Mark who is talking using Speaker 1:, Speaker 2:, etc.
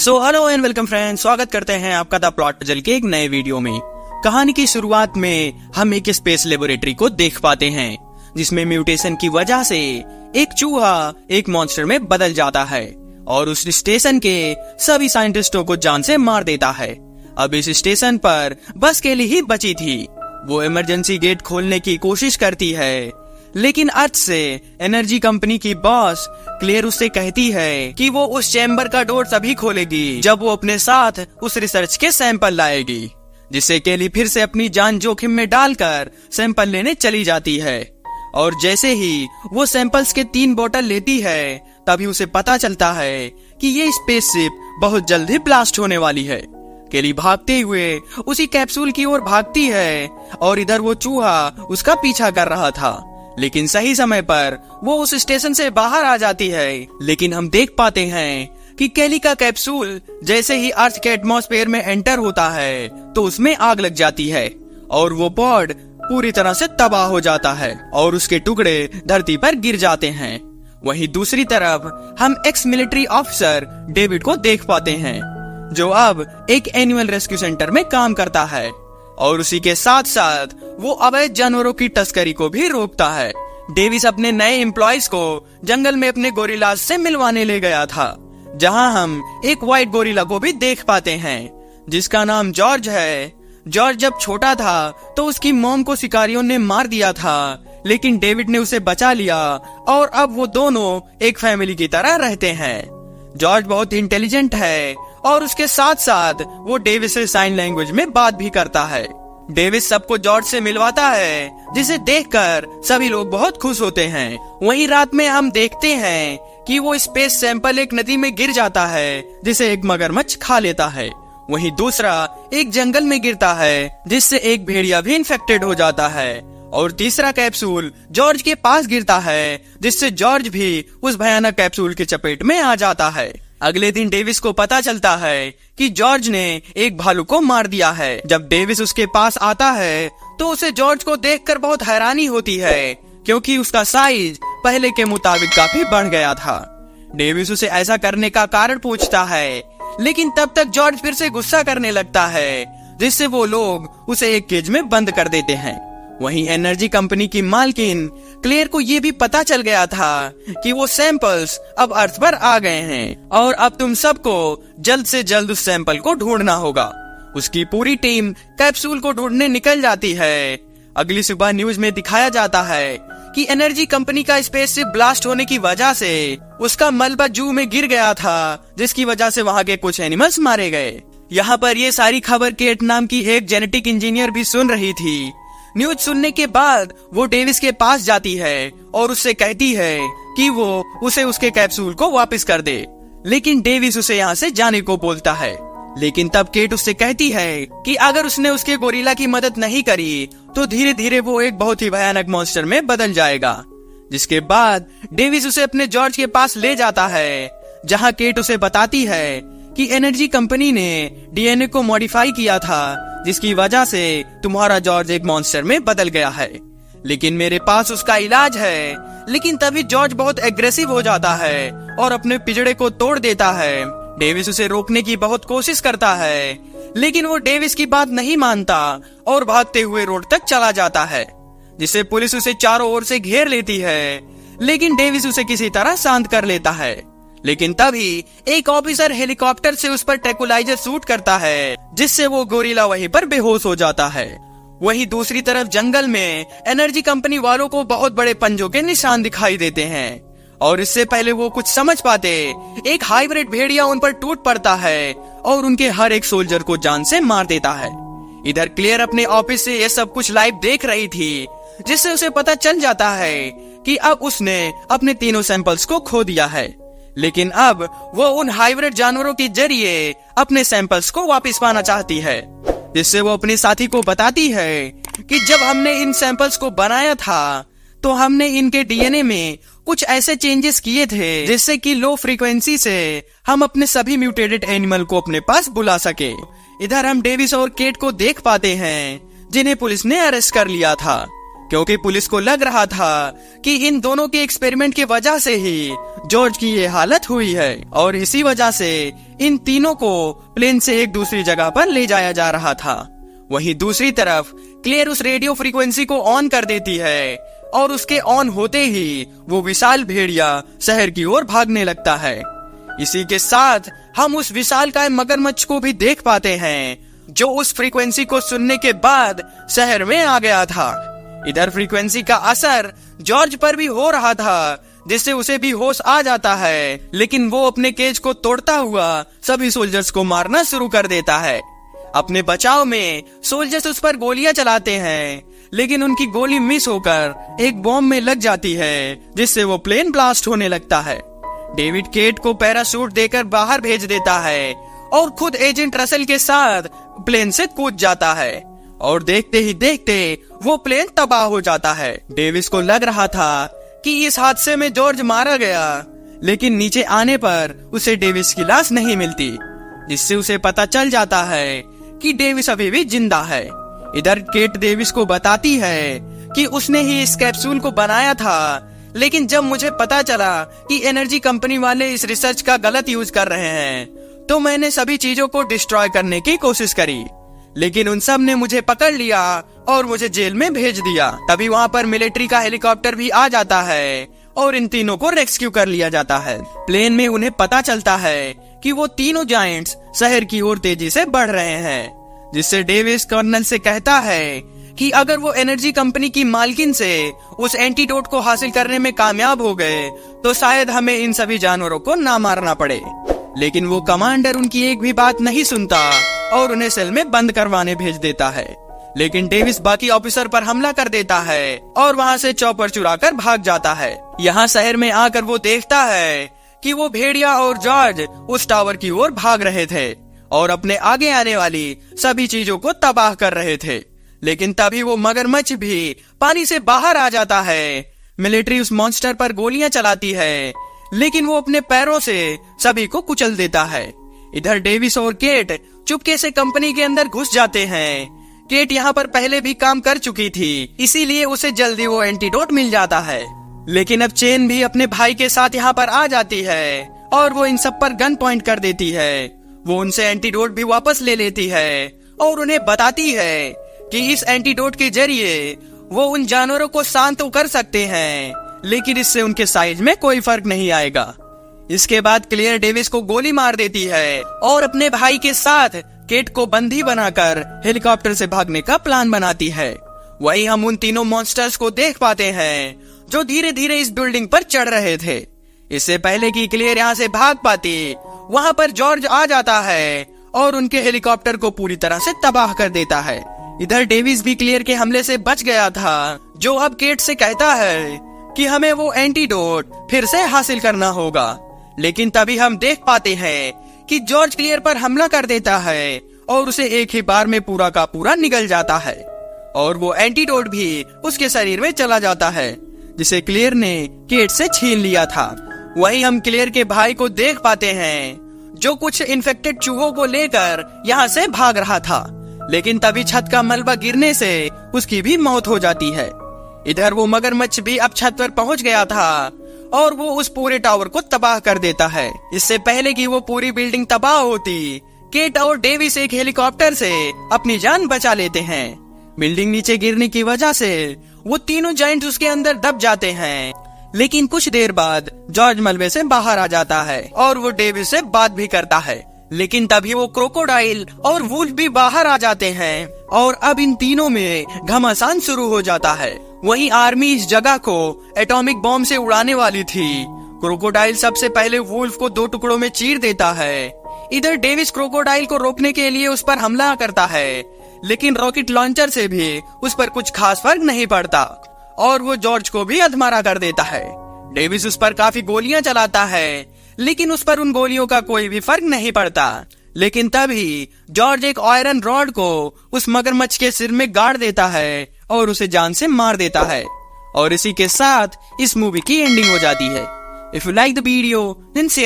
Speaker 1: So hello and welcome friends, स्वागत करते हैं आपका द प्लॉट पजल के एक नए वीडियो में। कहानी की शुरुआत में हम एक स्पेस लेबोरेटरी को देख पाते हैं जिसमें म्यूटेशन की वजह से एक चूहा एक मॉन्स्टर में बदल जाता है और उस स्टेशन के सभी साइंटिस्टों को जान से मार देता है। अब इस स्टेशन पर बस केली ही बची थी। वो इमरजेंसी गेट खोलने की कोशिश करती है, लेकिन अर्थ से एनर्जी कंपनी की बॉस क्लेयर उससे कहती है कि वो उस चैम्बर का डोर तभी खोलेगी जब वो अपने साथ उस रिसर्च के सैंपल लाएगी, जिससे केली फिर से अपनी जान जोखिम में डालकर सैंपल लेने चली जाती है। और जैसे ही वो सैंपल्स के 3 बोतल लेती है, तभी उसे पता चलता है कि ये स्पेसशिप बहुत जल्द ही ब्लास्ट होने वाली है। केली भागते हुए उसी कैप्सूल की ओर भागती है और इधर वो चूहा उसका पीछा कर रहा था, लेकिन सही समय पर वो उस स्टेशन से बाहर आ जाती है। लेकिन हम देख पाते हैं कि केली का कैप्सूल जैसे ही अर्थ के एटमॉस्फेयर में एंटर होता है तो उसमें आग लग जाती है और वो पॉड पूरी तरह से तबाह हो जाता है और उसके टुकड़े धरती पर गिर जाते हैं। वहीं दूसरी तरफ हम एक्स मिलिट्री ऑफिसर डेविड को देख पाते हैं, जो अब एक एनिमल रेस्क्यू सेंटर में काम करता है और उसी के साथ साथ वो अवैध जानवरों की तस्करी को भी रोकता है। डेविस अपने नए एम्प्लॉइज को जंगल में अपने गोरिल्लाज से मिलवाने ले गया था, जहां हम एक व्हाइट गोरिल्ला को भी देख पाते हैं जिसका नाम जॉर्ज है। जॉर्ज जब छोटा था तो उसकी मॉम को शिकारियों ने मार दिया था, लेकिन डेविड ने उसे बचा लिया और अब वो दोनों एक फैमिली की तरह रहते हैं। जॉर्ज बहुत इंटेलिजेंट है और उसके साथ साथ वो डेविस से साइन लैंग्वेज में बात भी करता है। डेविस सबको जॉर्ज से मिलवाता है, जिसे देखकर सभी लोग बहुत खुश होते हैं। वहीं रात में हम देखते हैं कि वो स्पेस सैंपल एक नदी में गिर जाता है, जिसे एक मगरमच्छ खा लेता है। वहीं दूसरा एक जंगल में गिरता है, जिससे एक भेड़िया भी इन्फेक्टेड हो जाता है। और तीसरा कैप्सूल जॉर्ज के पास गिरता है, जिससे जॉर्ज भी उस भयानक कैप्सूल की चपेट में आ जाता है। अगले दिन डेविस को पता चलता है कि जॉर्ज ने एक भालू को मार दिया है। जब डेविस उसके पास आता है तो उसे जॉर्ज को देखकर बहुत हैरानी होती है, क्योंकि उसका साइज पहले के मुताबिक काफी बढ़ गया था। डेविस उसे ऐसा करने का कारण पूछता है, लेकिन तब तक जॉर्ज फिर से गुस्सा करने लगता है, जिससे वो लोग उसे एक केज में बंद कर देते हैं। वहीं एनर्जी कंपनी की मालकिन क्लेयर को ये भी पता चल गया था कि वो सैंपल्स अब अर्थ पर आ गए हैं और अब तुम सबको जल्द से जल्द उस सैंपल को ढूंढना होगा। उसकी पूरी टीम कैप्सूल को ढूंढने निकल जाती है। अगली सुबह न्यूज में दिखाया जाता है कि एनर्जी कंपनी का स्पेसशिप ब्लास्ट होने की वजह से उसका मलबा जू में गिर गया था, जिसकी वजह से वहाँ के कुछ एनिमल्स मारे गए। यहाँ पर ये सारी खबर केट नाम की एक जेनेटिक इंजीनियर भी सुन रही थी। न्यूज सुनने के बाद वो डेविस के पास जाती है और उससे कहती है कि वो उसे उसके कैप्सूल को वापस कर दे, लेकिन डेविस उसे यहाँ से जाने को बोलता है। लेकिन तब केट उससे कहती है कि अगर उसने उसके गोरिल्ला की मदद नहीं करी तो धीरे धीरे वो एक बहुत ही भयानक मॉन्स्टर में बदल जाएगा। जिसके बाद डेविस उसे अपने जॉर्ज के पास ले जाता है, जहाँ केट उसे बताती है कि एनर्जी कंपनी ने डीएनए को मॉडिफाई किया था, जिसकी वजह से तुम्हारा जॉर्ज एक मॉन्स्टर में बदल गया है, लेकिन मेरे पास उसका इलाज है। लेकिन तभी जॉर्ज बहुत एग्रेसिव हो जाता है और अपने पिंजड़े को तोड़ देता है। डेविस उसे रोकने की बहुत कोशिश करता है, लेकिन वो डेविस की बात नहीं मानता और भागते हुए रोड तक चला जाता है, जिससे पुलिस उसे चारों ओर से घेर लेती है। लेकिन डेविस उसे किसी तरह शांत कर लेता है। लेकिन तभी एक ऑफिसर हेलीकॉप्टर से उस पर ट्रैंक्विलाइजर शूट करता है, जिससे वो गोरिल्ला वहीं पर बेहोश हो जाता है। वहीं दूसरी तरफ जंगल में एनर्जी कंपनी वालों को बहुत बड़े पंजों के निशान दिखाई देते हैं और इससे पहले वो कुछ समझ पाते, एक हाइब्रिड भेड़िया उन पर टूट पड़ता है और उनके हर एक सोल्जर को जान से मार देता है। इधर क्लेयर अपने ऑफिस से ये सब कुछ लाइव देख रही थी, जिससे उसे पता चल जाता है कि अब उसने अपने तीनों सैंपल्स को खो दिया है। लेकिन अब वो उन हाइब्रिड जानवरों के जरिए अपने सैंपल्स को वापस पाना चाहती है, जिससे वो अपने साथी को बताती है कि जब हमने इन सैंपल्स को बनाया था तो हमने इनके डीएनए में कुछ ऐसे चेंजेस किए थे, जिससे कि लो फ्रीक्वेंसी से हम अपने सभी म्यूटेटेड एनिमल को अपने पास बुला सके। इधर हम डेविस और केट को देख पाते हैं, जिन्हें पुलिस ने अरेस्ट कर लिया था। क्योंकि पुलिस को लग रहा था कि इन दोनों के एक्सपेरिमेंट की वजह से ही जॉर्ज की ये हालत हुई है और इसी वजह से इन तीनों को प्लेन से एक दूसरी जगह पर ले जाया जा रहा था। वहीं दूसरी तरफ क्लेयर उस रेडियो फ्रीक्वेंसी को ऑन कर देती है और उसके ऑन होते ही वो विशाल भेड़िया शहर की ओर भागने लगता है। इसी के साथ हम उस विशालकाय मगरमच्छ को भी देख पाते हैं जो उस फ्रीक्वेंसी को सुनने के बाद शहर में आ गया था। इधर फ्रीक्वेंसी का असर जॉर्ज पर भी हो रहा था, जिससे उसे भी होश आ जाता है, लेकिन वो अपने केज को तोड़ता हुआ सभी सोल्जर्स को मारना शुरू कर देता है। अपने बचाव में सोल्जर्स उस पर गोलियां चलाते हैं, लेकिन उनकी गोली मिस होकर एक बॉम्ब में लग जाती है, जिससे वो प्लेन ब्लास्ट होने लगता है। डेविड केट को पैराशूट देकर बाहर भेज देता है और खुद एजेंट रसल के साथ प्लेन से कूद जाता है और देखते ही देखते वो प्लेन तबाह हो जाता है। डेविस को लग रहा था कि इस हादसे में जॉर्ज मारा गया, लेकिन नीचे आने पर उसे डेविस की लाश नहीं मिलती, जिससे उसे पता चल जाता है कि डेविस अभी भी जिंदा है। इधर केट डेविस को बताती है कि उसने ही इस कैप्सूल को बनाया था, लेकिन जब मुझे पता चला कि एनर्जी कंपनी वाले इस रिसर्च का गलत यूज कर रहे हैं, तो मैंने सभी चीजों को डिस्ट्रॉय करने की कोशिश करी, लेकिन उन सब ने मुझे पकड़ लिया और मुझे जेल में भेज दिया। तभी वहाँ पर मिलिट्री का हेलीकॉप्टर भी आ जाता है और इन तीनों को रेस्क्यू कर लिया जाता है। प्लेन में उन्हें पता चलता है कि वो तीनों जायंट्स शहर की ओर तेजी से बढ़ रहे हैं, जिससे डेविस कर्नल से कहता है कि अगर वो एनर्जी कंपनी की मालकिन से उस एंटीडोट को हासिल करने में कामयाब हो गए तो शायद हमें इन सभी जानवरों को ना मारना पड़े। लेकिन वो कमांडर उनकी एक भी बात नहीं सुनता और उन्हें सेल में बंद करवाने भेज देता है। लेकिन डेविस बाकी ऑफिसर पर हमला कर देता है और वहाँ से चॉपर चुराकर भाग जाता है। यहाँ शहर में आकर वो देखता है कि वो भेड़िया और जॉर्ज उस टावर की ओर भाग रहे थे और अपने आगे आने वाली सभी चीजों को तबाह कर रहे थे। लेकिन तभी वो मगरमच्छ भी पानी से बाहर आ जाता है। मिलिट्री उस मॉन्स्टर पर गोलियां चलाती है, लेकिन वो अपने पैरों से सभी को कुचल देता है। इधर डेविस और केट चुपके से कंपनी के अंदर घुस जाते हैं। केट यहाँ पर पहले भी काम कर चुकी थी, इसीलिए उसे जल्दी वो एंटीडोट मिल जाता है। लेकिन अब चेन भी अपने भाई के साथ यहाँ पर आ जाती है और वो इन सब पर गन पॉइंट कर देती है। वो उनसे एंटीडोट भी वापस ले लेती है और उन्हें बताती है कि इस एंटीडोट के जरिए वो उन जानवरों को शांत तो कर सकते हैं, लेकिन इससे उनके साइज में कोई फर्क नहीं आएगा। इसके बाद क्लेयर डेविस को गोली मार देती है और अपने भाई के साथ केट को बंदी बनाकर हेलीकॉप्टर से भागने का प्लान बनाती है। वहीं हम उन तीनों मॉन्स्टर्स को देख पाते हैं जो धीरे धीरे इस बिल्डिंग पर चढ़ रहे थे। इससे पहले कि क्लेयर यहाँ से भाग पाती, वहाँ पर जॉर्ज आ जाता है और उनके हेलीकॉप्टर को पूरी तरह से तबाह कर देता है। इधर डेविस भी क्लेयर के हमले से बच गया था, जो अब केट से कहता है कि हमें वो एंटीडोट फिर से हासिल करना होगा। लेकिन तभी हम देख पाते हैं कि जॉर्ज क्लेयर पर हमला कर देता है और उसे एक ही बार में पूरा का पूरा निगल जाता है और वो एंटीडोट भी उसके शरीर में चला जाता है, जिसे क्लेयर ने केट से छीन लिया था। वहीं हम क्लेयर के भाई को देख पाते हैं जो कुछ इन्फेक्टेड चूहों को लेकर यहाँ से भाग रहा था, लेकिन तभी छत का मलबा गिरने से उसकी भी मौत हो जाती है। इधर वो मगरमच्छ भी अब छत पर पहुंच गया था और वो उस पूरे टावर को तबाह कर देता है। इससे पहले कि वो पूरी बिल्डिंग तबाह होती, केट और डेविस एक हेलीकॉप्टर से अपनी जान बचा लेते हैं। बिल्डिंग नीचे गिरने की वजह से वो तीनों जायंट्स उसके अंदर दब जाते हैं, लेकिन कुछ देर बाद जॉर्ज मलबे से बाहर आ जाता है और वो डेविस से बात भी करता है। लेकिन तभी वो क्रोकोडाइल और वुल्फ भी बाहर आ जाते हैं और अब इन तीनों में घमासान शुरू हो जाता है। वहीं आर्मी इस जगह को एटॉमिक बॉम्ब से उड़ाने वाली थी। क्रोकोडाइल सबसे पहले वुल्फ को 2 टुकड़ों में चीर देता है। इधर डेविस क्रोकोडाइल को रोकने के लिए उस पर हमला करता है, लेकिन रॉकेट लॉन्चर से भी उस पर कुछ खास फर्क नहीं पड़ता और वो जॉर्ज को भी अधमरा कर देता है। डेविस उस पर काफी गोलियां चलाता है, लेकिन उस पर उन गोलियों का कोई भी फर्क नहीं पड़ता। लेकिन तभी जॉर्ज एक आयरन रॉड को उस मगरमच्छ के सिर में गाड़ देता है और उसे जान से मार देता है। और इसी के साथ इस मूवी की एंडिंग हो जाती है। If you like the video then share